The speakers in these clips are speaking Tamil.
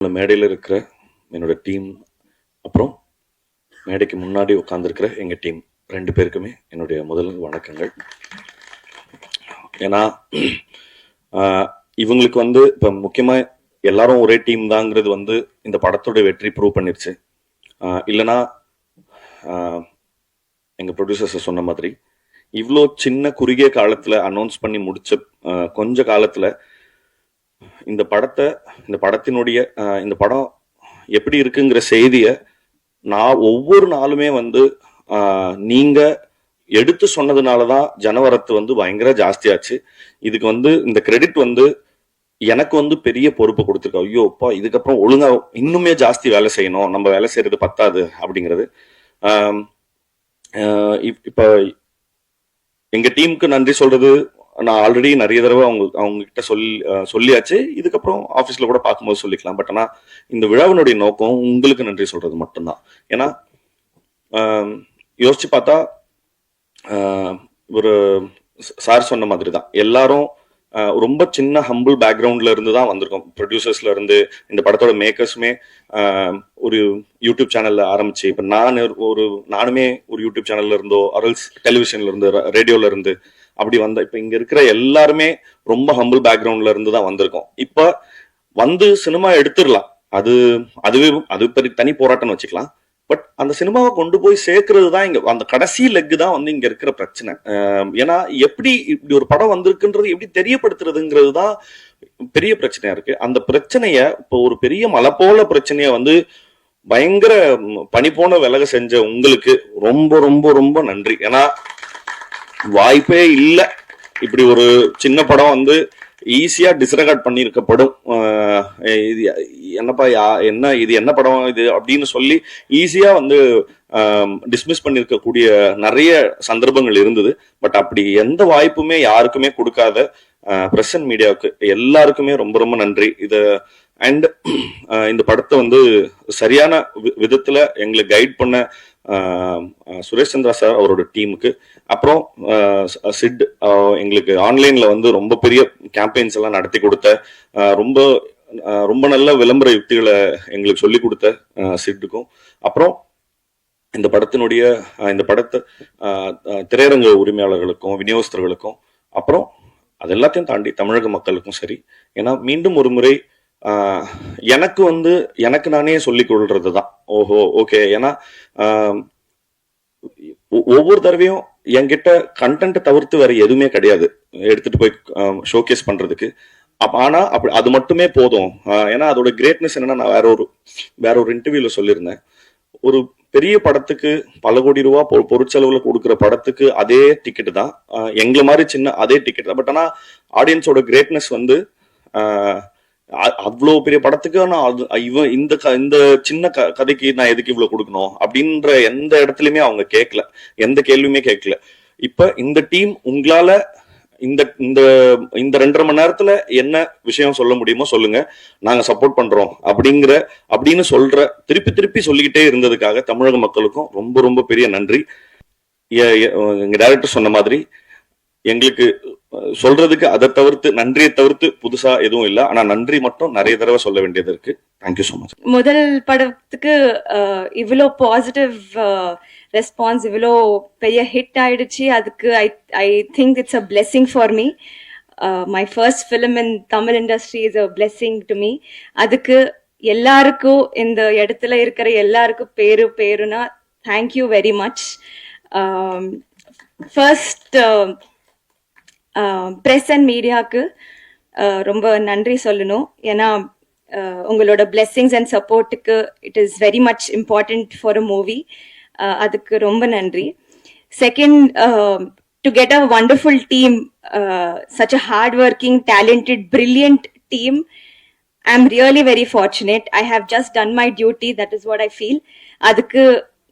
மேடையில் இருக்கிற என்னோட டீம், அப்புறம் மேடைக்கு முன்னாடி உட்காந்துருக்கிற எங்கள் டீம் ரெண்டு பேருக்குமே என்னுடைய முதல் வணக்கங்கள். ஏன்னா இவங்களுக்கு வந்து இப்போ முக்கியமாக எல்லாரும் ஒரே டீம் தாங்கிறது வந்து இந்த படத்தோட வெற்றி ப்ரூவ் பண்ணிருச்சு. இல்லைன்னா எங்கள் ப்ரொடியூசர்ஸை சொன்ன மாதிரி இவ்வளோ சின்ன குறுகிய காலத்தில் அனௌன்ஸ் பண்ணி முடிச்ச கொஞ்ச காலத்தில் இந்த படத்தினுடைய இந்த படம் எப்படி இருக்குங்கிற செய்தியை நான் ஒவ்வொரு நாளுமே வந்து நீங்க எடுத்து சொன்னதுனாலதான் ஜனவரத்து வந்து பயங்கர ஜாஸ்தியாச்சு. இதுக்கு வந்து இந்த கிரெடிட் வந்து எனக்கு வந்து பெரிய பொறுப்பு கொடுத்துருக்கோம். ஐயோ அப்பா, இதுக்கப்புறம் ஒழுங்கா இன்னுமே ஜாஸ்தி வேலை செய்யணும், நம்ம வேலை செய்யறது பத்தாது அப்படிங்கிறது. இப்ப எங்க டீமுக்கு நன்றி சொல்றது நான் ஆல்ரெடி நிறைய தடவை அவங்க கிட்ட சொல்லியாச்சு. இதுக்கப்புறம் ஆஃபீஸ்ல கூட பார்க்கும்போது சொல்லிக்கலாம். பட் ஆனால் இந்த விழாவினுடைய நோக்கம் உங்களுக்கு நன்றி சொல்றது மட்டும்தான். ஏன்னா யோசிச்சு பார்த்தா ஒரு சார் சொன்ன மாதிரி தான் எல்லாரும் ரொம்ப சின்ன ஹம்பிள் பேக்ரவுண்ட்ல இருந்து தான் வந்திருக்கோம். ப்ரொடியூசர்ஸ்ல இருந்து இந்த படத்தோட மேக்கர்ஸுமே ஒரு யூடியூப் சேனல்ல ஆரம்பிச்சு, இப்ப நானுமே ஒரு யூடியூப் சேனல்ல இருந்தோ, அரல்ஸ் டெலிவிஷன்ல இருந்து, ரேடியோல இருந்து அப்படி வந்த இப்ப இங்க இருக்கிற எல்லாருமே ரொம்ப ஹம்பிள் பேக்ரவுண்ட்ல இருந்து தான் வந்திருக்கோம். இப்ப வந்து சினிமா எடுத்துடலாம், அது தனி போராட்டம்னு வச்சுக்கலாம். பட் அந்த சினிமாவை கொண்டு போய் சேர்க்கறது தான் இங்க அந்த கடைசி லெக் தான் வந்து இங்க இருக்கிற பிரச்சனை. ஏன்னா எப்படி இப்படி ஒரு படம் வந்திருக்குன்றது எப்படி தெரியப்படுத்துறதுங்கிறது தான் பெரிய பிரச்சனையா இருக்கு. அந்த பிரச்சனைய இப்போ ஒரு பெரிய மலை போல பிரச்சனைய வந்து பயங்கர பனி போன விலக செஞ்ச உங்களுக்கு ரொம்ப ரொம்ப ரொம்ப நன்றி. ஏன்னா வாய்ப்பே இல்லை இப்படி ஒரு சின்ன படம் வந்து ஈஸியா டிஸ்ரெகார்ட் பண்ணியிருக்கப்படும். இது என்னப்பா இது என்ன படம் இது அப்படின்னு சொல்லி ஈஸியா வந்து டிஸ்மிஸ் பண்ணிருக்கக்கூடிய நிறைய சந்தர்ப்பங்கள் இருந்தது. பட் அப்படி எந்த வாய்ப்புமே யாருக்குமே கொடுக்காத பிரஸ் அண்ட் மீடியாவுக்கு எல்லாருக்குமே ரொம்ப ரொம்ப நன்றி. அண்ட் இந்த படத்தை வந்து சரியான விதத்துல எங்களை கைட் பண்ண சுரேஷ் சந்திரா சார் அவரோட டீமுக்கு, அப்புறம் சிட் எங்களுக்கு ஆன்லைன்ல வந்து ரொம்ப பெரிய கேம்பெயின்ஸ் எல்லாம் நடத்தி கொடுத்த, ரொம்ப ரொம்ப நல்ல விளம்பர யுக்திகளை எங்களுக்கு சொல்லி கொடுத்த சிட்டுக்கும், அப்புறம் இந்த படத்தை திரையரங்க உரிமையாளர்களுக்கும் விநியோகஸ்தர்களுக்கும், அப்புறம் அது எல்லாத்தையும் தாண்டி தமிழக மக்களுக்கும் சரி. ஏன்னா மீண்டும் ஒரு முறை எனக்கு நானே சொல்லிக் கொள்றது தான் ஓஹோ ஓகே. ஏன்னா ஒவ்வொரு தடவையும் என்கிட்ட கண்டென்ட் தவிர்த்து வேற எதுவுமே கிடையாது எடுத்துட்டு போய் ஷோகேஸ் பண்றதுக்கு. ஆனா அப்படி அது மட்டுமே போதும். ஏன்னா அதோட கிரேட்னஸ் என்னன்னா, நான் வேற ஒரு இன்டர்வியூல சொல்லியிருந்தேன், ஒரு பெரிய படத்துக்கு பல கோடி ரூபா பொருட்செலவுல கொடுக்குற படத்துக்கு அதே டிக்கெட் தான், எங்களை மாதிரி சின்ன அதே டிக்கெட் தான். பட் ஆனா ஆடியன்ஸோட கிரேட்னஸ் வந்து அவ்வளவு பெரிய படத்துக்கு நான் இந்த சின்ன கதைக்கு நான் எதுக்கு இவ்வளவு கொடுக்கணும் அப்படின்ற எந்த இடத்துலயுமே அவங்க கேட்கல, எந்த கேள்வியுமே கேட்கல. இப்ப இந்த டீம் உங்களால இந்த இந்த 2.5 மணி நேரத்துல என்ன விஷயம் சொல்ல முடியுமோ சொல்லுங்க, நாங்க சப்போர்ட் பண்றோம் அப்படின்னு திருப்பி சொல்லிக்கிட்டே இருந்ததுக்காக தமிழக மக்களுக்கும் ரொம்ப ரொம்ப பெரிய நன்றி. எங்க டைரக்டர் சொன்ன மாதிரி எங்களுக்கு சொல்றதுக்கு அதை தவிர்த்து, நன்றியை தவிர்த்து புதுசா எதுவும் இல்லை. ஆனா நன்றி மட்டும் நிறைய தடவை சொல்ல வேண்டியது இருக்கு. Thank you so much. முதல் படத்துக்கு இவ்வளோ பாசிட்டிவ் ரெஸ்பான்ஸ், இவ்வளோ பெரிய ஹிட் ஆயிடுச்சு. அதுக்கு I think it's a blessing for me. My first film in Tamil industry is a blessing to me. அதுக்கு எல்லாருக்கும், இந்த இடத்துல இருக்கிற எல்லாருக்கும் பேருனா thank you very much. First press and மீடியாவுக்கு ரொம்ப நன்றி சொல்லணும். ஏன்னா உங்களோட பிளெஸ்ஸிங்ஸ் அண்ட் சப்போர்ட்டுக்கு it is very much important for a movie. அதுக்கு ரொம்ப நன்றி. Second, to get a wonderful team, such a hard-working, talented, brilliant team. I'm really very fortunate. I have just done my duty. That is what I feel. அதுக்கு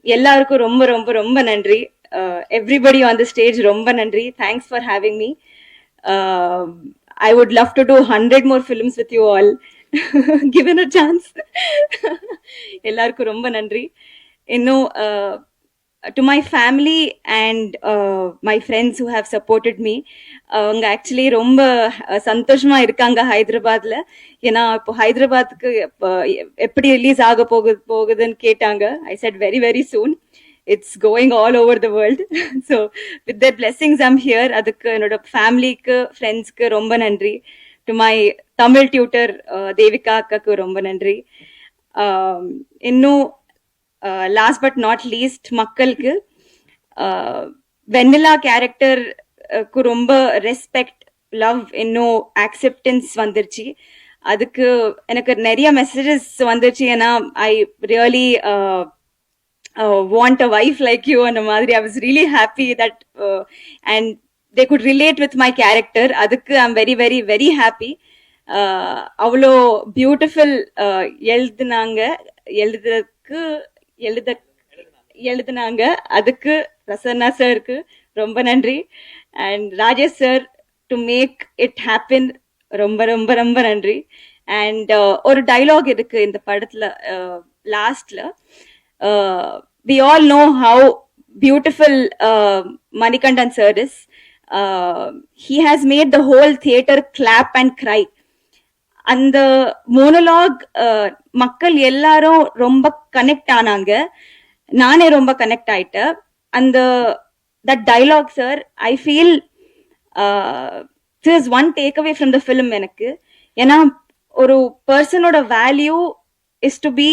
எல்லாருக்கும் ரொம்ப ரொம்ப ரொம்ப நன்றி. Everybody on the stage, romba nandri. Thanks for having me. I would love to do 100 more films with you all given a chance. Ellarku romba nandri. Inno to my family and my friends who have supported me. அவங்க ஆக்சுவலி ரொம்ப சந்தோஷமா இருக்காங்க ஹைதராபாத்ல. ஏன்னா இப்போ ஹைதராபாத்துக்கு எப்படி ரிலீஸ் ஆக போகுதுன்னு கேட்டாங்க. ஐ said very very soon. It's going all over the world. So with their blessings I'm here. அதுக்கு என்னோட ஃபேமிலிக்கு ஃப்ரெண்ட்ஸ்க்கு ரொம்ப நன்றி. To my Tamil tutor Devika அக்காக்கு ரொம்ப நன்றி. இன்னும் லாஸ்ட் பட் நாட் லீஸ்ட் மக்களுக்கு வெண்ணிலா கேரக்டர் ரொம்ப ரெஸ்பெக்ட், லவ், இன்னும் ஆக்செப்டன்ஸ் வந்துருச்சு. அதுக்கு எனக்கு நிறைய மெசேஜஸ் வந்துருச்சு. ஏன்னா I really want a wife like you and மாதிரி. I was really happy that and they could relate with my character. அதுக்கு I'm very very very happy. அவ்வளோ பியூட்டிஃபுல் எழுதுனாங்க. அதுக்கு பிரசன்னா சாருக்கு ரொம்ப நன்றி. And Rajesh sir to make it happen ரொம்ப ரொம்ப ரொம்ப நன்றி. அண்ட் ஒரு டைலாக் இருக்கு இந்த படத்துல லாஸ்ட்ல. we all know how beautiful Manikandan sir is. He has made the whole theater clap and cry. அந்த மோனோலாக் மக்கள் எல்லாரும் ரொம்ப கனெக்ட் ஆனாங்க. நானே ரொம்ப கனெக்ட் ஆயிட்டேன். அந்த that dialogue sir, I feel there's one takeaway from the film எனக்கு. ஏன்னா ஒரு பர்சனோட value is to be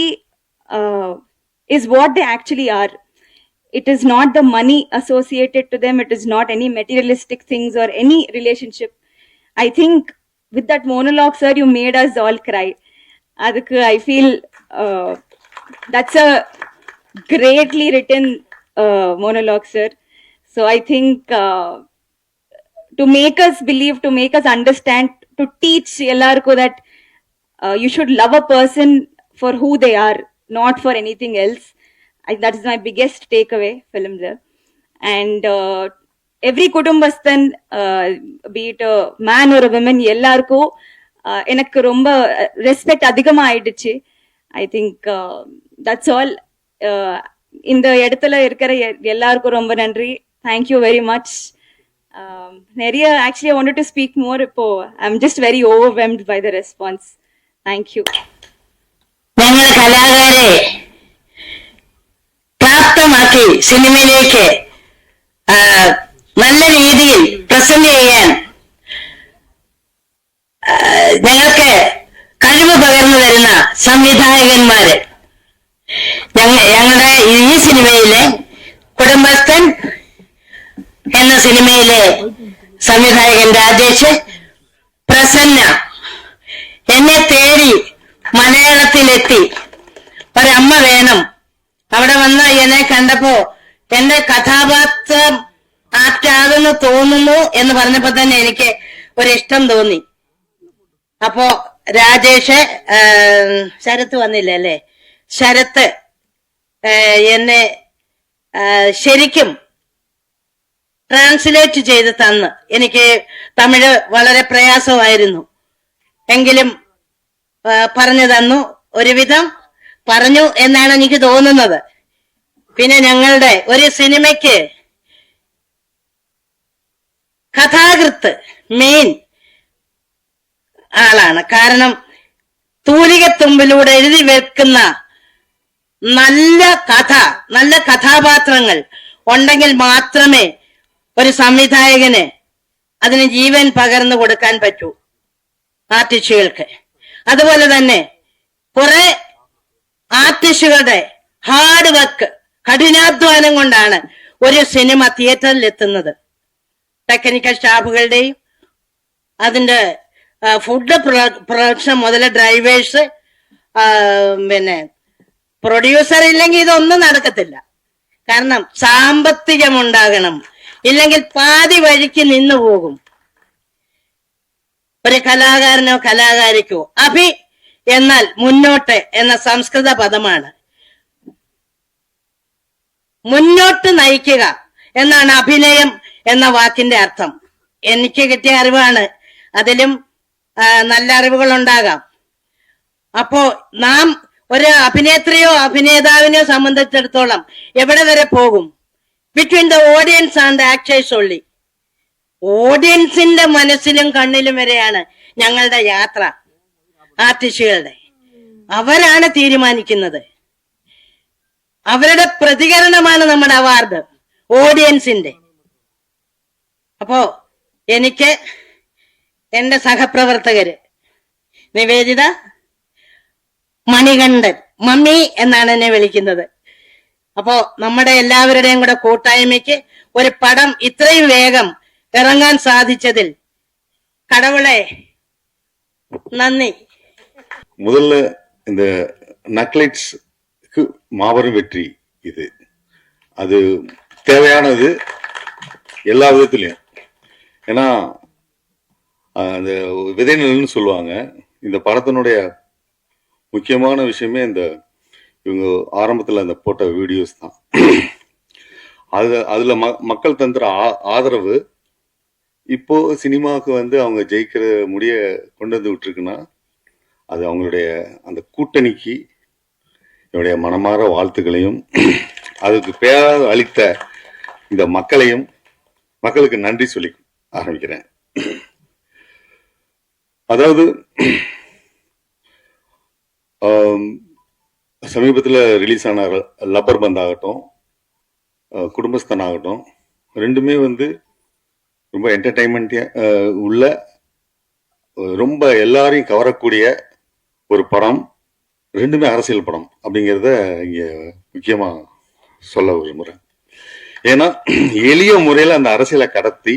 is what they actually are. It is not the money associated to them. It is not any materialistic things or any relationship. I think with that monologue sir, you made us all cry. Adukku I feel that's a greatly written monologue sir. So I think to make us believe, to make us understand, to teach ellarku that you should love a person for who they are, not for anything else. That is my biggest takeaway film there. And every kudumbasthan, be it a man or a woman, ellarkum எனக்கு ரொம்ப ரெஸ்பெக்ட் அதிகமா ஆயிடுச்சு. I think that's all. இந்த இடத்துல இருக்கிற எல்லாருக்கும் ரொம்ப நன்றி. Thank you very much. நிறைய actually I wanted to speak more. இப்போ I am just very overwhelmed by the response. Thank you. ഞങ്ങൾ കലാകാരെ പ്രാപ്തമാക്കി സിനിമയിലേക്ക് നല്ല രീതിയിൽ പ്രസന്റ് ചെയ്യാൻ ഞങ്ങൾക്ക് കഴിവ് പകർന്നു തരുന്ന സംവിധായകന്മാര്, ഞങ്ങളുടെ ഈ സിനിമയിലെ കുടുംബസ്ഥൻ എന്ന സിനിമയിലെ സംവിധായകൻ രാജേഷ്, പ്രസന്ന എന്നെ തേടി മലയാളത്തിലെത്തി. ഒരമ്മ വേണം. അവിടെ വന്ന് എന്നെ കണ്ടപ്പോ എന്റെ കഥാപാത്രം ആപ്റ്റാകുന്നു തോന്നുന്നു എന്ന് പറഞ്ഞപ്പോ തന്നെ എനിക്ക് ഒരിഷ്ടം തോന്നി. അപ്പോ രാജേഷ്, ശരത്ത് വന്നില്ല അല്ലേ, ശരത്ത് എന്നെ ശരിക്കും ട്രാൻസ്ലേറ്റ് ചെയ്ത് തന്ന്. എനിക്ക് തമിഴ് വളരെ പ്രയാസമായിരുന്നു, എങ്കിലും പറഞ്ഞു തന്നു. ഒരുവിധം പറഞ്ഞു എന്നാണ് എനിക്ക് തോന്നുന്നത്. പിന്നെ ഞങ്ങളുടെ ഒരു സിനിമയ്ക്ക് കഥാകൃത്ത് മെയിൻ ആളാണ്. കാരണം തൂലികത്തുമ്പിലൂടെ എഴുതി വെക്കുന്ന നല്ല കഥ, നല്ല കഥാപാത്രങ്ങൾ ഉണ്ടെങ്കിൽ മാത്രമേ ഒരു സംവിധായകന് അതിന് ജീവൻ പകർന്നു കൊടുക്കാൻ പറ്റൂ ആർട്ടിസ്റ്റുകൾക്ക്. അതുപോലെ തന്നെ കുറെ ആർട്ടിസ്റ്റുകളുടെ ഹാർഡ് വർക്ക്, കഠിനാധ്വാനം കൊണ്ടാണ് ഒരു സിനിമ തിയേറ്ററിൽ എത്തുന്നത്. ടെക്നിക്കൽ സ്റ്റാഫുകളുടെയും അതിന്റെ ഫുഡ് പ്രൊഡക്ഷൻ മുതൽ ഡ്രൈവേഴ്സ്, പിന്നെ പ്രൊഡ്യൂസർ ഇല്ലെങ്കിൽ ഇതൊന്നും നടക്കത്തില്ല. കാരണം സാമ്പത്തികം ഉണ്ടാകണം, ഇല്ലെങ്കിൽ പാതി വഴിക്ക് നിന്നു പോകും. ഒരു കലാകാരനോ കലാകാരിക്കോ അഭി എന്നാൽ മുന്നോട്ട് എന്ന സംസ്കൃത പദമാണ്. മുന്നോട്ട് നയിക്കുക എന്നാണ് അഭിനയം എന്ന വാക്കിന്റെ അർത്ഥം. എനിക്ക് കിട്ടിയ അറിവാണ്, അതിലും നല്ല അറിവുകൾ ഉണ്ടാകാം. അപ്പോ നാം ഒരു അഭിനേത്രിയോ അഭിനേതാവിനെയോ സംബന്ധിച്ചിടത്തോളം എവിടെ വരെ പോകും? Between the audience and the actors only. ഓഡിയൻസിന്റെ മനസ്സിലും കണ്ണിലും വരെയാണ് ഞങ്ങളുടെ യാത്ര. ആർട്ടിസ്റ്റുകളുടെ അവരാണ് തീരുമാനിക്കുന്നത്. അവരുടെ പ്രതികരണമാണ് നമ്മുടെ അവാർഡ്, ഓഡിയൻസിന്റെ. അപ്പോ എനിക്ക് എന്റെ സഹപ്രവർത്തകര് നിവേദിത, മണികണ്ഠൻ, മമ്മി എന്നാണ് എന്നെ വിളിക്കുന്നത്. അപ്പോ നമ്മുടെ എല്ലാവരുടെയും കൂടെ കൂട്ടായ്മയ്ക്ക് ഒരു പടം ഇത്രയും വേഗം ഇറങ്ങാൻ സാധിച്ചതിൽ கடவுளே நன்றி. முதல்ல இந்த நக்லைட்ஸ்க்கு மாபெரும் வெற்றி இது. அது தேவையானது எல்லா விதத்திலையும். ஏன்னா அந்த விதைநெல்னு சொல்லுவாங்க. இந்த படத்தினுடைய முக்கியமான விஷயமே இந்த இவங்க ஆரம்பத்தில் அந்த போட்ட வீடியோஸ் தான். அதுல மக்கள் தந்துற ஆதரவு இப்போ சினிமாவுக்கு வந்து அவங்க ஜெயிக்கிற முடிய கொண்டு வந்து விட்டுருக்குன்னா அது அவங்களுடைய அந்த கூட்டணிக்கு என்னுடைய மனமாற வாழ்த்துக்களையும் அதுக்கு பேர அளித்த இந்த மக்களுக்கு நன்றி சொல்லி ஆரம்பிக்கிறேன். அதாவது சமீபத்தில் ரிலீஸ் ஆன லப்பர் பந்த் ஆகட்டும், குடும்பஸ்தன் ஆகட்டும், ரெண்டுமே வந்து ரொம்ப என்டர்டைன்மெண்ட் உள்ள ரொம்ப எல்லாரையும் கவரக்கூடிய ஒரு படம். ரெண்டுமே அரசியல் படம் அப்படிங்கிறத இங்க முக்கியமா சொல்ல விரும்புறேன். ஏன்னா எளிய முறையில அந்த அரசியலை கடத்தி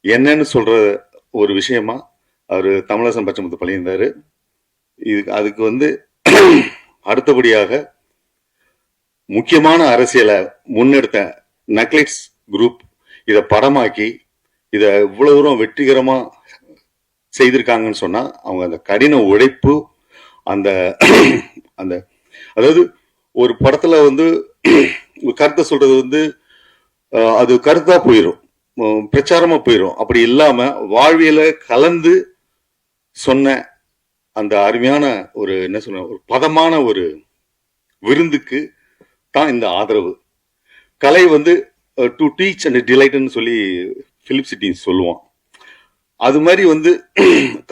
என்னன்னு சொல்ற ஒரு விஷயமா அவரு தமிழரசன் பச்சைமுத்து பண்ணியிருந்தாரு. அதுக்கு வந்து அடுத்தபடியாக முக்கியமான அரசியலை முன்னெடுத்த நக்லைட்ஸ் குரூப் இதை படமாக்கி இதை இவ்வளவு தூரம் வெற்றிகரமா செய்திருக்காங்கன்னு சொன்னா அவங்க அந்த கடின உழைப்பு, அந்த அந்த அதாவது ஒரு படத்துல வந்து கருத்தை சொல்றது வந்து அது கருத்தா போயிடும், பிரச்சாரமா போயிடும். அப்படி இல்லாம வாழ்வியல கலந்து சொன்ன அந்த அருமையான ஒரு என்ன சொன்ன ஒரு பதமான ஒரு விருந்துக்கு தான் இந்த ஆதரவு. கலை வந்து டு டீச் அண்ட் டிலைட்னு சொல்லி பிலிப் சிட்டி சொல்லுவான். அது மாதிரி வந்து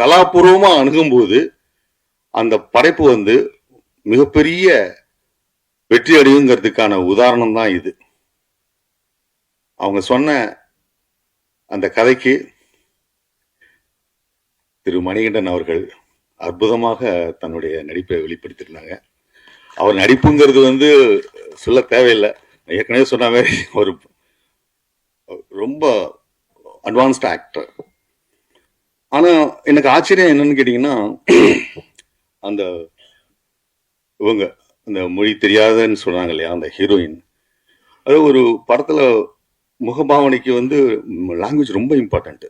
கலாபூர்வமா அணுகும்போது அந்த படைப்பு வந்து மிகப்பெரிய வெற்றி அடையுங்கிறதுக்கான உதாரணம் தான் இது. அவங்க சொன்ன அந்த கதைக்கு திரு மணிகண்டன் அவர்கள் அற்புதமாக தன்னுடைய நடிப்பை வெளிப்படுத்தியிருந்தாங்க. அவர் நடிப்புங்கிறது வந்து சொல்ல தேவையில்லை, ஏற்கனவே சொன்ன மாதிரி ஒரு ரொம்ப அட்வான்ஸ்ட் ஆக்டர். ஆனா எனக்கு ஆச்சரியம் என்னன்னு கேட்டீங்கன்னா, அந்த இவங்க அந்த மொழி தெரியாதன்னு சொல்றாங்க இல்லையா, அந்த ஹீரோயின், அது ஒரு படத்துல முகபாவனைக்கு வந்து லாங்குவேஜ் ரொம்ப இம்பார்ட்டன்ட்.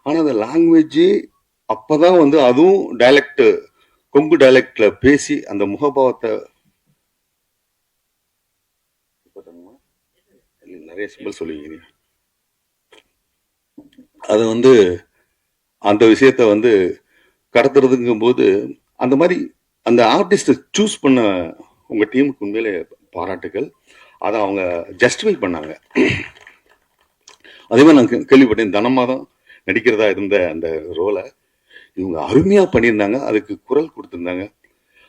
ஆனா அந்த லாங்குவேஜ் அப்பதான் வந்து அதுவும் டைலக்ட், கொங்கு டைலக்ட்ல பேசி அந்த முகபாவத்தை நிறைய சிம்பிள் சொல்லுவீங்க. அது வந்து அந்த விஷயத்த வந்து கடத்துறதுங்கும் போது அந்த மாதிரி அந்த ஆர்டிஸ்ட சூஸ் பண்ண உங்க டீமுக்கு உண்மையிலே பாராட்டுகள். அதை அவங்க ஜஸ்டிஃபை பண்ணாங்க. அதே மாதிரி நான் கேள்விப்பட்டேன், தனமாதான் நடிக்கிறதா இருந்த அந்த ரோலை இவங்க அருமையா பண்ணியிருந்தாங்க. அதுக்கு குரல் கொடுத்திருந்தாங்க.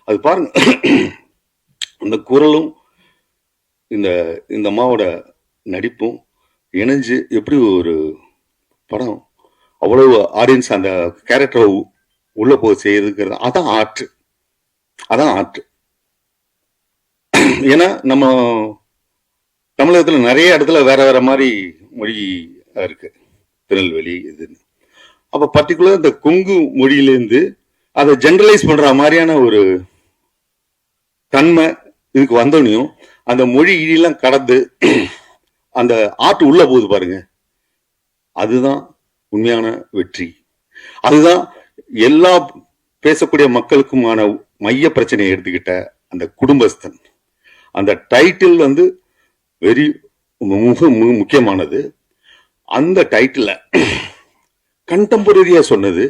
அது பாருங்க, அந்த குரலும் இந்த அம்மாவோட நடிப்பும் இணைஞ்சு எப்படி ஒரு படம் அவ்வளவு ஆடியன்ஸ் அந்த கேரக்டரை உள்ள போய் செய்யுதுங்கிறது அதான் ஆர்ட். ஏன்னா நம்ம தமிழகத்துல நிறைய இடத்துல வேற வேற மாதிரி மொழி இருக்கு, திருநெல்வேலி இதுன்னு. அப்ப பர்டிகுலர் இந்த கொங்கு மொழியிலேருந்து அதை ஜெனரலைஸ் பண்ற மாதிரியான ஒரு தன்மை இதுக்கு வந்தோடனையும் அந்த மொழி இடியெல்லாம் கடந்து அந்த ஆர்ட் உள்ள போகுது பாருங்க, அதுதான் உண்மையான வெற்றி. அதுதான் எல்லா பேசக்கூடிய மக்களுக்குமான மைய பிரச்சனையை எடுத்துக்கிட்ட அந்த குடும்பஸ்தன். அந்த டைட்டில் வந்து வெரி முக்கியமானது. அந்த டைட்டில கண்டெம்பரரியா சொன்னது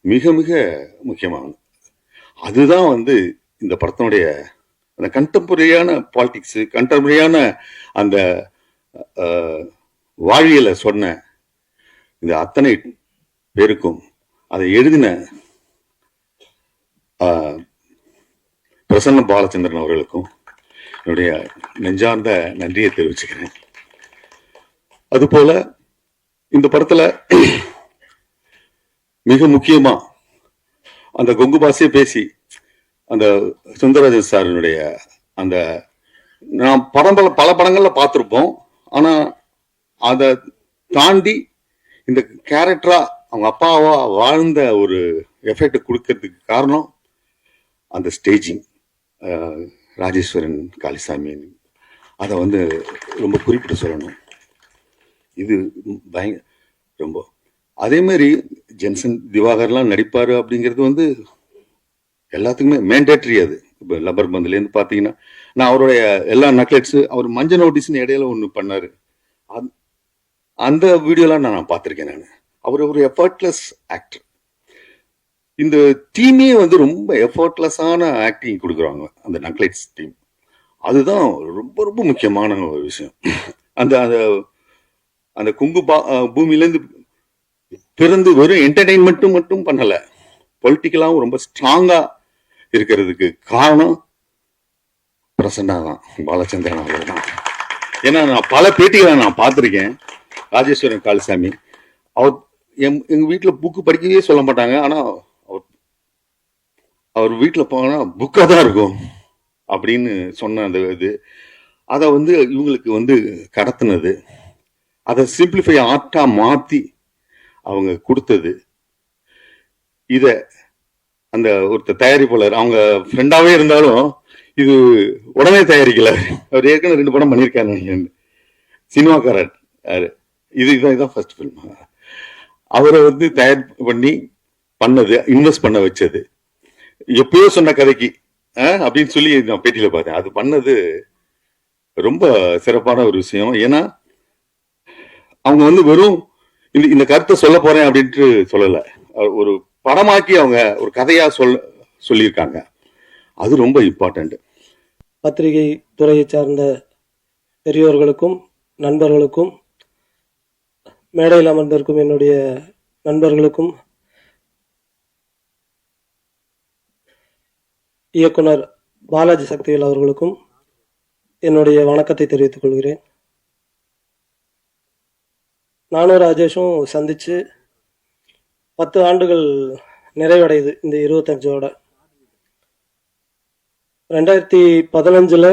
மிக மிக முக்கியமானது. அதுதான் வந்து இந்த படத்தினுடைய அந்த கண்டெம்பரரியான பாலிடிக்ஸ், கண்டெம்பரரியான அந்த வாழ்வியலை சொன்ன இந்த அத்தனை பேருக்கும் அதை எழுதின பிரசன்ன பாலச்சந்திரன் அவர்களுக்கும் என்னுடைய நெஞ்சார்ந்த நன்றியை தெரிவிச்சுக்கிறேன். அதுபோல இந்த படத்துல மிக முக்கியமா அந்த கொங்கு பாஷையை பேசி அந்த சுந்தரராஜன் சாரினுடைய அந்த நான் பல படங்கள்ல பார்த்துருப்போம். ஆனா அதை தாண்டி இந்த கேரக்டரா அவங்க அப்பாவா வாழ்ந்த ஒரு எஃபெக்ட் கொடுக்கறதுக்கு காரணம் அந்த ஸ்டேஜிங். ராஜேஸ்வரன் காளிசாமி அதை வந்து ரொம்ப குறிப்பிட்டு சொல்லணும். இது ரொம்ப அதே மாதிரி ஜென்சன் திவாகர்லாம் நடிப்பாரு அப்படிங்கிறது வந்து எல்லாத்துக்குமே மேண்டேட்ரி. அது இப்போ லப்பர் பந்துலேருந்து பார்த்தீங்கன்னா நான் அவருடைய எல்லா நக்லெட்ஸ் அவர் மஞ்சள் நோட்டீஸ்னு இடையில ஒன்று பண்ணாரு. அந்த வீடியோலாம் நான் பார்த்துருக்கேன். நான் அவர் ஒரு எஃபர்ட்லெஸ் ஆக்டர். இந்த டீமே வந்து ரொம்ப எஃபர்ட்லெஸ்ஸான ஆக்டிங் கொடுக்குறாங்க அந்த நக்லைட்ஸ் டீம். அதுதான் ரொம்ப ரொம்ப முக்கியமான ஒரு விஷயம். அந்த அந்த அந்த குங்கு பூமியிலேருந்து பிறந்து வெறும் என்டர்டெயின்மெண்ட் மட்டும் பண்ணல, பொலிட்டிக்கலாவும் ரொம்ப ஸ்ட்ராங்கா இருக்கிறதுக்கு காரணம் பிரசன்னா தான், பாலச்சந்திரன் அவர் தான். ஏன்னா நான் பல பேட்டிகளை நான் பார்த்துருக்கேன். ராஜேஸ்வரன் காளிசாமி அவர் எங்க வீட்டுல புக்கு படிக்கவே சொல்ல மாட்டாங்க. ஆனா அவர் வீட்டுல போனா புக்கா தான் இருக்கும் அப்படின்னு சொன்ன அந்த இது அதை வந்து இவங்களுக்கு வந்து கடத்தினது, அதை சிம்பிளிஃபை ஆர்ட்டா மாத்தி அவங்க கொடுத்தது. இத அந்த ஒருத்தர் தயாரிப்பாளர் அவங்க ஃப்ரெண்டாவே இருந்தாலும் இது உடனே தயாரிக்கல, அவர் ஏற்கனவே 2 படம் பண்ணியிருக்காரு நினைக்கிறேன், சினிமாக்காரர். இதுதான் ஃபர்ஸ்ட் ஃபிலிம். அவரை வந்து தயார் பண்ணி பண்ணது, இன்வெஸ்ட் பண்ண வச்சது, எப்பயோ சொன்ன கதைக்கு அப்படின்னு சொல்லி நான் பேட்டியில பார்த்தேன். அது பண்ணது ரொம்ப சிறப்பான ஒரு விஷயம். ஏன்னா அவங்க வந்து வெறும் இந்த கருத்தை சொல்ல போறேன் அப்படின்ட்டு சொல்லல, ஒரு படமாக்கி அவங்க ஒரு கதையா சொல்லியிருக்காங்க. அது ரொம்ப இம்பார்ட்டன்ட். பத்திரிகை துறையை சார்ந்த பெரியோர்களுக்கும் நண்பர்களுக்கும் மேடையில் அமர்ந்திருக்கும் என்னுடைய நண்பர்களுக்கும் இயக்குனர் பாலாஜி சக்திவேல் அவர்களுக்கும் என்னுடைய வணக்கத்தை தெரிவித்துக் கொள்கிறேன். நானும் ராஜேஷும் சந்திச்சு 10 ஆண்டுகள் நிறைவடையுது இந்த 25ஓட. 2015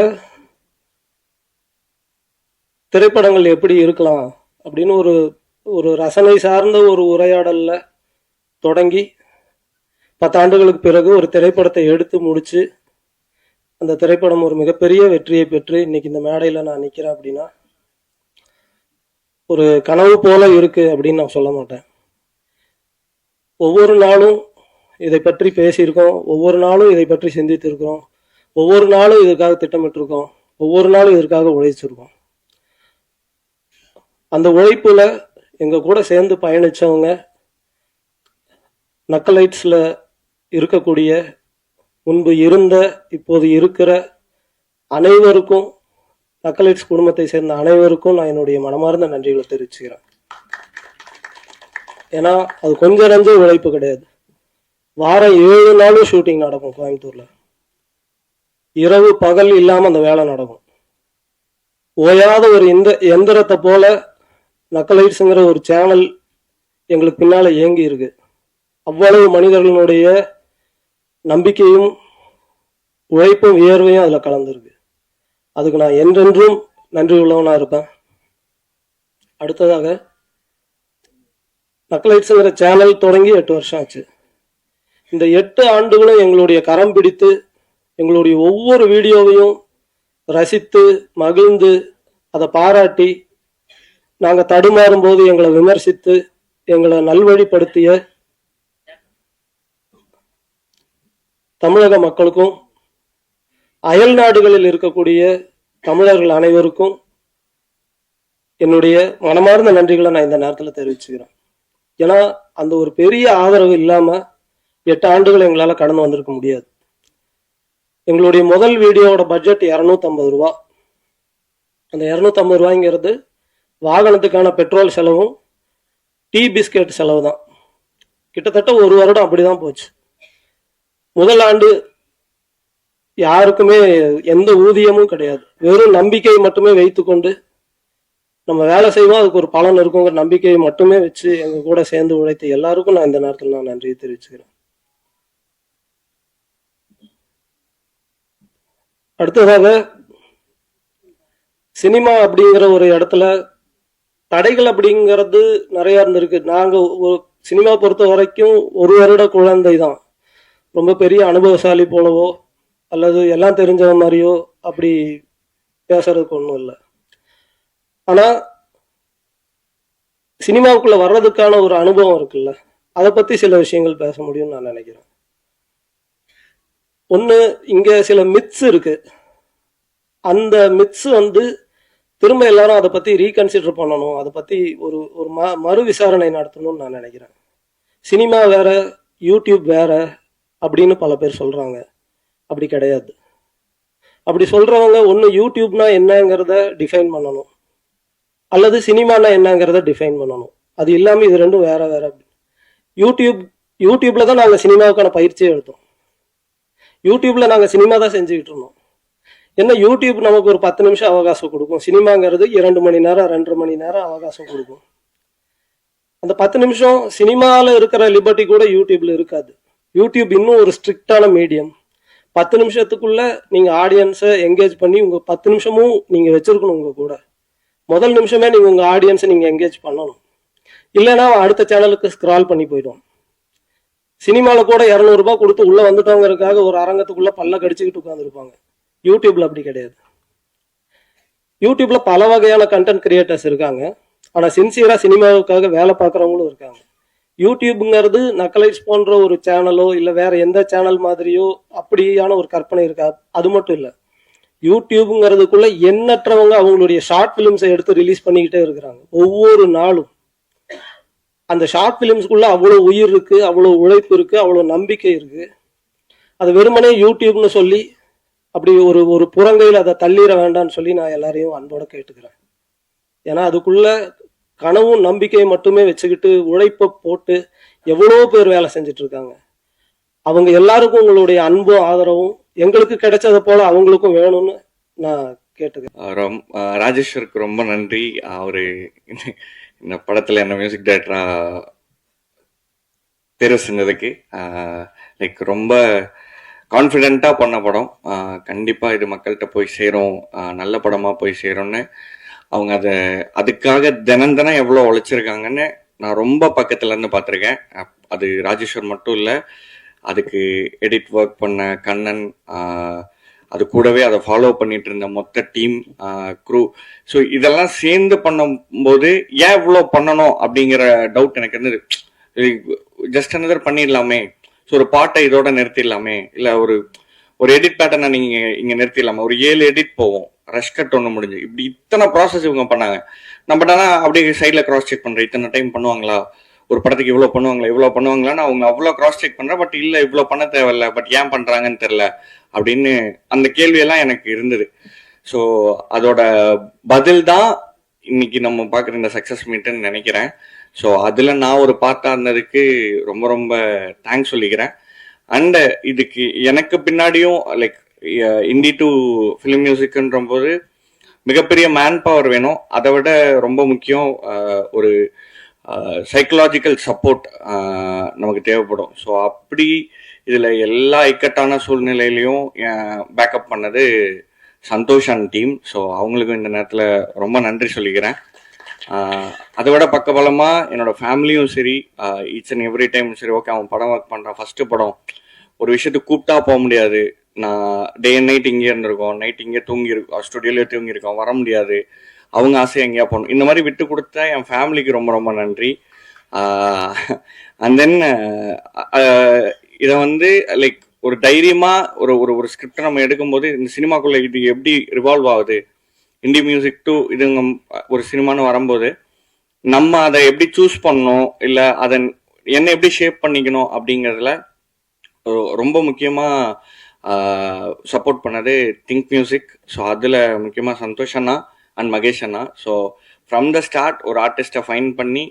திரைப்படங்கள் எப்படி இருக்கலாம் அப்படின்னு ஒரு ரசனை சார்ந்த ஒரு உரையாடல்ல தொடங்கி 10 ஆண்டுகளுக்கு பிறகு ஒரு திரைப்படத்தை எடுத்து முடிச்சு அந்த திரைப்படம் ஒரு மிகப்பெரிய வெற்றியை பெற்று இன்னைக்கு இந்த மேடையில நான் நிக்கிறேன் அப்படின்னா ஒரு கனவு போல இருக்கு அப்படின்னு நான் சொல்ல மாட்டேன். ஒவ்வொரு நாளும் இதை பற்றி பேசியிருக்கோம், ஒவ்வொரு நாளும் இதை பற்றி சிந்தித்திருக்கிறோம், ஒவ்வொரு நாளும் இதற்காக திட்டமிட்டிருக்கோம், ஒவ்வொரு நாளும் இதற்காக உழைச்சிருக்கோம். அந்த உழைப்புல எங்க கூட சேர்ந்து பயணிச்சவங்க, நக்கலைட்ஸ்ல இருக்கக்கூடிய முன்பு இருந்த இப்போது இருக்கிற அனைவருக்கும், நக்கலைட்ஸ் குடும்பத்தை சேர்ந்த அனைவருக்கும் நான் என்னுடைய மனமார்ந்த நன்றிகளை தெரிவிச்சுக்கிறேன். ஏன்னா அது கொஞ்சம் நஞ்ச உழைப்பு கிடையாது. வாரம் 7 நாளும் ஷூட்டிங் நடக்கும் கோயம்புத்தூர்ல, இரவு பகல் இல்லாம அந்த வேலை நடக்கும். ஓயாத ஒரு எந்திரத்தை போல நக்கலைட்ஸுங்கிற ஒரு சேனல் எங்களுக்கு பின்னால இயங்கி இருக்கு. அவ்வளவு மனிதர்களுடைய நம்பிக்கையும் உழைப்பும் வியர்வையும் அதுல கலந்துருக்கு. அதுக்கு நான் என்றென்றும் நன்றி உள்ளவனா இருப்பேன். அடுத்ததாக நக்கலைட்ஸுங்கிற சேனல் தொடங்கி 8 வருஷம் ஆச்சு. இந்த 8 ஆண்டுகளும் எங்களுடைய கரம் பிடித்து எங்களுடைய ஒவ்வொரு வீடியோவையும் ரசித்து மகிழ்ந்து அதை பாராட்டி நாங்கள் தடுமாறும் போது எங்களை விமர்சித்து எங்களை நல்வழிப்படுத்திய தமிழக மக்களுக்கும் அயல் நாடுகளில் இருக்கக்கூடிய தமிழர்கள் அனைவருக்கும் என்னுடைய மனமார்ந்த நன்றிகளை நான் இந்த நேரத்தில் தெரிவிச்சுக்கிறேன். ஏன்னா அந்த ஒரு பெரிய ஆதரவு இல்லாம 8 ஆண்டுகள் எங்களால கடந்து வந்திருக்க முடியாது. எங்களுடைய முதல் வீடியோவோட பட்ஜெட் 250 ரூபா. அந்த 250 ரூபாய்ங்கிறது வாகனத்துக்கான பெட்ரோல் செலவும் டீ பிஸ்கெட் செலவு தான். கிட்டத்தட்ட ஒரு வருடம் அப்படிதான் போச்சு. முதல் ஆண்டு யாருக்குமே எந்த ஊதியமும் கிடையாது. வெறும் நம்பிக்கையை மட்டுமே வைத்துக்கொண்டு நம்ம வேலை செய்வோம், அதுக்கு ஒரு பலன் இருக்குங்கிற நம்பிக்கையை மட்டுமே வச்சு எங்க கூட சேர்ந்து உழைத்த எல்லாருக்கும் நான் இந்த நேரத்தில் நான் நன்றி தெரிவிச்சுக்கிறேன். அடுத்ததாக சினிமா அப்படிங்கிற ஒரு இடத்துல தடைகள் அப்படிங்கிறது நிறைய இருந்திருக்கு. நாங்க சினிமா பொறுத்த வரைக்கும் ஒரு வருட குழந்தை தான். ரொம்ப பெரிய அனுபவசாலி போலவோ அல்லது எல்லாம் தெரிஞ்சவன் மாதிரியோ அப்படி பேசுறதுக்கு ஒன்றும் இல்லை. ஆனா சினிமாவுக்குள்ள வர்றதுக்கான ஒரு அனுபவம் இருக்குல்ல, அதை பத்தி சில விஷயங்கள் பேச முடியும்னு நான் நினைக்கிறேன். ஒண்ணு, இங்க சில மித்ஸ் இருக்கு. அந்த மித்ஸ் திரும்ப எல்லாரும் அதை பத்தி ரீகன்சிடர் பண்ணணும், அதை பத்தி ஒரு ஒரு மறு விசாரணை நடத்தணும்னு நான் நினைக்கிறேன். சினிமா வேற, யூடியூப் வேற அப்படின்னு பல பேர் சொல்றாங்க. அப்படி கிடையாது. அப்படி சொல்றவங்க ஒன்று யூடியூப்னா என்னங்கிறத டிஃபைன் பண்ணணும், அல்லது சினிமானா என்னங்கிறத டிஃபைன் பண்ணணும். அது இல்லாம இது ரெண்டும் வேற வேற. யூடியூப்ல தான் நாங்கள் சினிமாவுக்கான பயிற்சியை எடுத்தோம். யூடியூப்ல நாங்கள் சினிமா தான் செஞ்சுக்கிட்டு இருந்தோம். என்ன, யூடியூப் நமக்கு ஒரு 10 நிமிஷம் அவகாசம் கொடுக்கும். சினிமாங்கிறது 2 மணி நேரம் 2.5 மணி நேரம் அவகாசம் கொடுக்கும். அந்த 10 நிமிஷம் சினிமாவில் இருக்கிற லிபர்ட்டி கூட யூடியூப்ல இருக்காது. யூடியூப் இன்னும் ஒரு ஸ்ட்ரிக்டான மீடியம். 10 நிமிஷத்துக்குள்ள நீங்க ஆடியன்ஸை என்கேஜ் பண்ணி உங்க 10 நிமிஷமும் நீங்க வச்சிருக்கணும் உங்க கூட. முதல் நிமிஷமே நீங்க உங்க ஆடியன்ஸை நீங்க என்கேஜ் பண்ணணும். இல்லைன்னா அடுத்த சேனலுக்கு ஸ்க்ரால் பண்ணி போயிடும். சினிமால கூட 200 ரூபாய் கொடுத்து உள்ள வந்துட்டோங்கிறதுக்காக ஒரு அரங்கத்துக்குள்ள பல்ல கடிச்சுக்கிட்டு உட்காந்துருப்பாங்க. யூடியூப்ல அப்படி கிடையாது. யூடியூப்ல பல வகையான கண்டென்ட் கிரியேட்டர்ஸ் இருக்காங்க. ஆனா சின்சியரா சினிமாவுக்காக வேலை பார்க்குறவங்களும் இருக்காங்க. யூடியூப்ங்கிறது நக்கலைட்ஸ் போன்ற ஒரு சேனலோ இல்லை வேற எந்த சேனல் மாதிரியோ அப்படியான ஒரு கற்பனை இருக்கா? அது மட்டும் இல்லை. யூடியூப்ங்கிறதுக்குள்ள எண்ணற்றவங்க அவங்களுடைய ஷார்ட் பிலிம்ஸை எடுத்து ரிலீஸ் பண்ணிக்கிட்டே இருக்கிறாங்க ஒவ்வொரு நாளும். அந்த ஷார்ட் பிலிம்ஸ்குள்ள அவ்வளோ உயிர் இருக்கு, அவ்வளோ உழைப்பு இருக்கு, அவ்வளோ நம்பிக்கை இருக்கு. அது வெறுமனே யூடியூப்னு சொல்லி அப்படி ஒரு ஒரு புறங்கையில் அதை தள்ளிட வேண்டாம்னு சொல்லி நான் எல்லாரையும் அன்போட கேட்டுக்கிறேன். ஏன்னா அதுக்குள்ள கனவும் நம்பிக்கையை மட்டுமே வச்சுக்கிட்டு உழைப்பை போட்டு எவ்வளோ பேர் வேலை செஞ்சுட்டு இருக்காங்க. அவங்க எல்லாருக்கும் உங்களுடைய அன்பும் ஆதரவும் எங்களுக்கு கிடைச்சதை போல அவங்களுக்கும் வேணும்னு நான் கேட்டுக்கிறேன். ராஜேஸ்வருக்கு ரொம்ப நன்றி. அவரு இந்த படத்துல என்ன மியூசிக் டைரக்டரா தேர்வு செஞ்சதுக்கு லைக் ரொம்ப கான்ஃபிடென்ட்டா பண்ண படம். கண்டிப்பா இது மக்கள்கிட்ட போய் சேரும், நல்ல படமா போய் சேரும்னு அவங்க அதுக்காக தினம் எவ்வளோ உழைச்சிருக்காங்கன்னு நான் ரொம்ப பக்கத்துல இருந்து பார்த்துருக்கேன். அது ராஜேஸ்வர் மட்டும் இல்லை, அதுக்கு எடிட் ஒர்க் பண்ண கண்ணன், அது கூடவே அதை ஃபாலோ பண்ணிட்டு இருந்த மொத்த டீம் க்ரூ. ஸோ இதெல்லாம் சேர்ந்து பண்ணும்போது ஏன் இவ்வளோ பண்ணணும் அப்படிங்கிற டவுட் எனக்கு இருந்தது. ஜஸ்ட் அனதர் பண்ணிடலாமே, ஸோ ஒரு பாட்டை இதோட நிறுத்திடலாமே, இல்லை ஒரு எடிட் பேட்டர்னை நீங்கள் இங்கே நிறுத்திடலாமே, ஒரு 7 எடிட் போவோம், ரஷ் கட் ஒன்று முடிஞ்சு, இப்படி இத்தனை ப்ராசஸ் இவங்க பண்ணாங்க. நம்ம பட் ஆனால் அப்படியே சைடில் கிராஸ் செக் பண்ணுறேன், இத்தனை டைம் பண்ணுவாங்களா, ஒரு படத்துக்கு இவ்வளோ பண்ணுவாங்களான்னு அவங்க அவ்வளோ கிராஸ் செக் பண்ணுறேன். பட் இல்லை, இவ்வளோ பண்ண தேவையில்ல, பட் ஏன் பண்ணுறாங்கன்னு தெரில அப்படின்னு அந்த கேள்வியெல்லாம் எனக்கு இருந்தது. ஸோ அதோட பதில் தான் இன்னைக்கு நம்ம பார்க்குற இந்த சக்ஸஸ் மீட்டுன்னு நினைக்கிறேன். ஸோ அதில் நான் ஒரு பார்ட்டாக இருந்ததுக்கு ரொம்ப ரொம்ப தேங்க்ஸ் சொல்லிக்கிறேன். அண்ட் இதுக்கு எனக்கு பின்னாடியும் லைக் இண்டி டு ஃபிலிம் மியூசிக்ன்ற போது மிகப்பெரிய மேன் பவர் வேணும். அதை விட ரொம்ப முக்கியம் ஒரு சைக்கலாஜிக்கல் சப்போர்ட் நமக்கு தேவைப்படும். ஸோ அப்படி இதில் எல்லா இக்கட்டான சூழ்நிலையிலையும் பேக்கப் பண்ணது சந்தோஷ் அண்ட் டீம். ஸோ அவங்களுக்கும் இந்த நேரத்தில் ரொம்ப நன்றி சொல்லிக்கிறேன். அதை விட பக்கபலமாக என்னோட ஃபேமிலியும் சரி, ஈச் அண்ட் எவ்ரி டைம் சரி, ஓகே அவன் படம் ஒர்க் பண்ணுறான், ஃபஸ்ட்டு படம், ஒரு விஷயத்துக்கு கூப்பிட்டா போக முடியாது, நான் டே அண்ட் நைட் இங்கே இருந்திருக்கோம், நைட் இங்கே தூங்கியிருக்கோம், ஸ்டுடியோலேயே தூங்கியிருக்கோம், வர முடியாது, அவங்க ஆசை எங்கேயா போகணும், இந்த மாதிரி விட்டு கொடுத்த என் ஃபேமிலிக்கு ரொம்ப ரொம்ப நன்றி. அண்ட் தென் இதை லைக் ஒரு தைரியமாக ஒரு ஒரு ஸ்கிரிப்டை நம்ம எடுக்கும்போது இந்த சினிமாக்குள்ளே இது எப்படி ரிவால்வ் ஆகுது, இண்டி மியூசிக் டு இதுங்க ஒரு சினிமான்னு வரும்போது நம்ம அதை எப்படி சூஸ் பண்ணணும், இல்லை அதை என்ன எப்படி ஷேப் பண்ணிக்கணும் அப்படிங்கிறதுல ரொம்ப முக்கியமாக சப்போர்ட் பண்ணது திங்க் மியூசிக். ஸோ அதில் முக்கியமாக சந்தோஷ் அண்ணா அண்ட் மகேஷ் அண்ணா. ஸோ ஃப்ரம் த ஸ்டார்ட் ஒரு ஆர்டிஸ்ட்டை ஃபைன் பண்ணி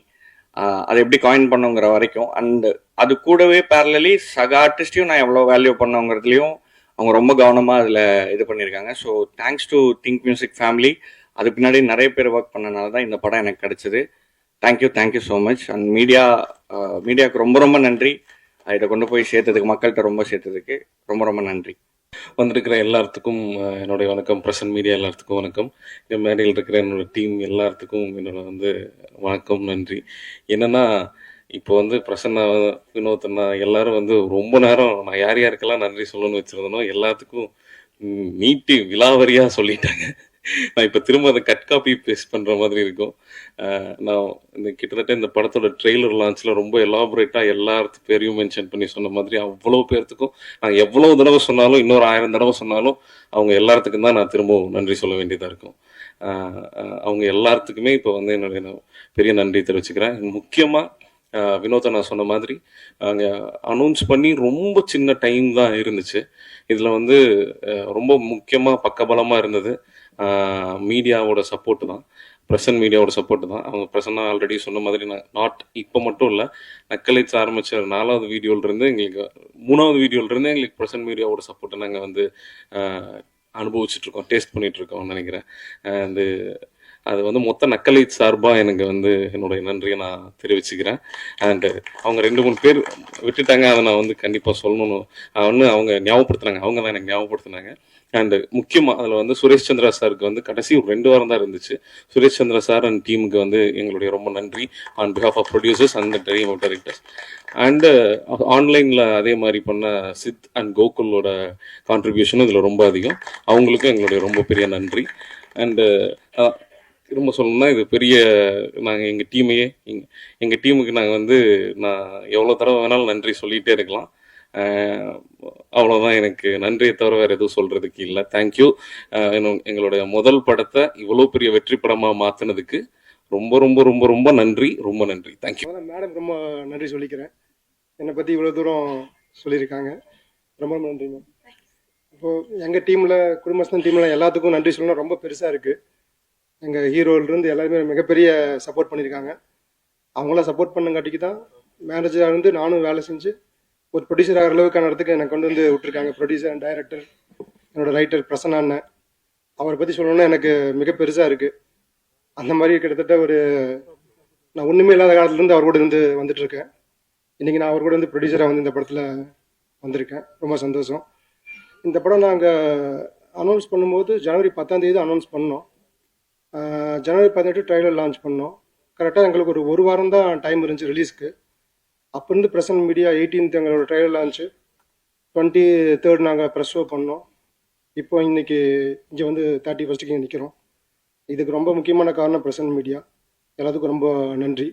அதை எப்படி காயின் பண்ணுங்கிற வரைக்கும், அண்ட் அது கூடவே பேரலி சக ஆர்டிஸ்டையும் நான் எவ்வளோ வேல்யூ பண்ணோங்கிறதுலையும் அவங்க ரொம்ப கவனமாக அதில் இது பண்ணியிருக்காங்க. So thanks to think music family. அது பின்னாடி நிறைய பேர் ஒர்க் பண்ணனால தான் இந்த படம் எனக்கு கிடைச்சது. Thank you so much. அண்ட் மீடியாவுக்கு ரொம்ப ரொம்ப நன்றி. இதை கொண்டு போய் சேர்த்ததுக்கு, மக்கள்கிட்ட ரொம்ப சேர்த்ததுக்கு ரொம்ப ரொம்ப நன்றி. வந்திருக்கிற எல்லாத்துக்கும் என்னுடைய வணக்கம். பிரசன்ட் மீடியா எல்லாத்துக்கும் வணக்கம். இந்த மேடையில் இருக்கிற என்னோட டீம் எல்லாத்துக்கும் என்னோட வணக்கம், நன்றி. என்னன்னா இப்போ பிரசன்னா, வினோத்னா எல்லாரும் ரொம்ப நேரம் நான் யார் யாருக்கெல்லாம் நன்றி சொல்லணும்னு வச்சிருந்தனோ எல்லாத்துக்கும் நீட்டி விலாவரியா சொல்லிட்டாங்க. நான் இப்போ திரும்ப அதை கட் காப்பி பேஸ்ட் பண்ணுற மாதிரி இருக்கும். நான் கிட்டத்தட்ட இந்த படத்தோட ட்ரெய்லர் லான்ச்சில் ரொம்ப எலாபரேட்டாக எல்லாத்து பேரையும் மென்ஷன் பண்ணி சொன்ன மாதிரி அவ்வளோ பேர்த்துக்கும் நான் எவ்வளோ தடவை சொன்னாலும், இன்னொரு 1000 தடவை சொன்னாலும் அவங்க எல்லாத்துக்கும் தான் நான் திரும்பவும் நன்றி சொல்ல வேண்டியதாக இருக்கும். அவங்க எல்லாத்துக்குமே இப்போ என்னுடைய பெரிய நன்றி தெரிவிச்சுக்கிறேன். முக்கியமாக வினோத்தை நான் சொன்ன மாதிரி அங்கே அனௌன்ஸ் பண்ணி ரொம்ப சின்ன டைம் தான் இருந்துச்சு. இதில் ரொம்ப முக்கியமாக பக்கபலமாக இருந்தது மீடியாவோட சப்போர்ட்டு தான், பிரசன்ட் மீடியாவோட சப்போர்ட்டு தான். அவங்க பிரசன்னாக ஆல்ரெடி சொன்ன மாதிரி நாட் இப்போ மட்டும் இல்லை, நக்கலைட்ஸ் ஆரம்பித்த 4வது வீடியோலேருந்து எங்களுக்கு 3வது வீடியோலேருந்து எங்களுக்கு பிரசன்ட் மீடியாவோட சப்போர்ட்டை நாங்கள் அனுபவிச்சுட்ருக்கோம், டேஸ்ட் பண்ணிகிட்ருக்கோம்னு நினைக்கிறேன். அது மொத்த நக்கலைட் சார்பாக எனக்கு என்னுடைய நன்றியை நான் தெரிவிச்சுக்கிறேன். அண்டு அவங்க 2-3 பேர் விட்டுட்டாங்க, அதை நான் கண்டிப்பாக சொல்லணும். அவங்க ஞாபகப்படுத்துனாங்க, அவங்க தான் எனக்கு ஞாபகப்படுத்தினாங்க. அண்டு முக்கியமாக அதில் சுரேஷ் சந்திரா சாருக்கு கடைசி ஒரு 2 வாரம் தான் இருந்துச்சு. சுரேஷ் சந்திரா சார் அண்ட் டீமுக்கு எங்களுடைய ரொம்ப நன்றி on behalf of producers and team of directors. And ஆன்லைனில் அதே மாதிரி பண்ண சித் அண்ட் கோகுலோட கான்ட்ரிபியூஷனும் இதில் ரொம்ப அதிகம். அவங்களுக்கும் எங்களுடைய ரொம்ப பெரிய நன்றி. அண்டு திரும்ப சொல்லணும்னா இது பெரிய, நாங்கள் எங்கள் டீமையே எங்கள் டீமுக்கு நாங்கள் நான் எவ்வளோ தடவை வேணாலும் நன்றி சொல்லிகிட்டே இருக்கலாம். அவ்வளோதான், எனக்கு நன்றியை தவிர வேறு எதுவும் சொல்கிறதுக்கு இல்லை. தேங்க்யூ. எங்களுடைய முதல் படத்தை இவ்வளோ பெரிய வெற்றி படமாக மாற்றினதுக்கு ரொம்ப ரொம்ப ரொம்ப ரொம்ப நன்றி, ரொம்ப நன்றி. தேங்க்யூ. மேடம் ரொம்ப நன்றி சொல்லிக்கிறேன். என்னை பற்றி இவ்வளோ தூரம் சொல்லியிருக்காங்க, ரொம்ப ரொம்ப நன்றி மேம். இப்போது எங்கள் டீமில், குடும்பஸ்தன் டீமில் எல்லாத்துக்கும் நன்றி சொல்லணும். ரொம்ப பெருசாக இருக்குது. எங்கள் ஹீரோலேருந்து எல்லாருமே மிகப்பெரிய சப்போர்ட் பண்ணியிருக்காங்க. அவங்களாம் சப்போர்ட் பண்ணுங்காட்டிக்கு தான் மேனேஜராக இருந்து நானும் வேலை செஞ்சு ஒரு ப்ரொடியூசர் ஆகிற அளவுக்கான இடத்துக்கு என்னை கொண்டு விட்டுருக்காங்க. ப்ரொடியூசர் அண்ட் டைரக்டர், என்னோட ரைட்டர் பிரசன்னா அண்ணன், அவரை பற்றி சொல்லணும்னா எனக்கு மிக பெருசாக இருக்குது. அந்த மாதிரி கிட்டத்தட்ட நான் ஒன்றுமே இல்லாத காலத்துலேருந்து அவர் கூட வந்துட்டுருக்கேன். இன்றைக்கி நான் அவர் கூட ப்ரொடியூசராக இந்த படத்தில் வந்திருக்கேன். ரொம்ப சந்தோஷம். இந்த படம் நாங்கள் அனௌன்ஸ் பண்ணும்போது ஜனவரி 10ஆம் தேதி அனௌன்ஸ் பண்ணோம். ஜனவரி 18 ட்ரைலர் லான்ச் பண்ணோம். கரெக்டாக எங்களுக்கு ஒரு வாரம் தான் டைம் இருந்துச்சு ரிலீஸ்க்கு. அப்போ இருந்து பிரசன்ட் மீடியா 18th எங்களோட ட்ரைலர் லான்ச்சு, 23rd நாங்கள் ப்ரெஸ் ஷோ பண்ணோம். இப்போ இன்றைக்கி இங்கே 31st நிற்கிறோம். இதுக்கு ரொம்ப முக்கியமான காரணம் பிரசன்ட் மீடியா. எல்லாத்துக்கும் ரொம்ப நன்றி.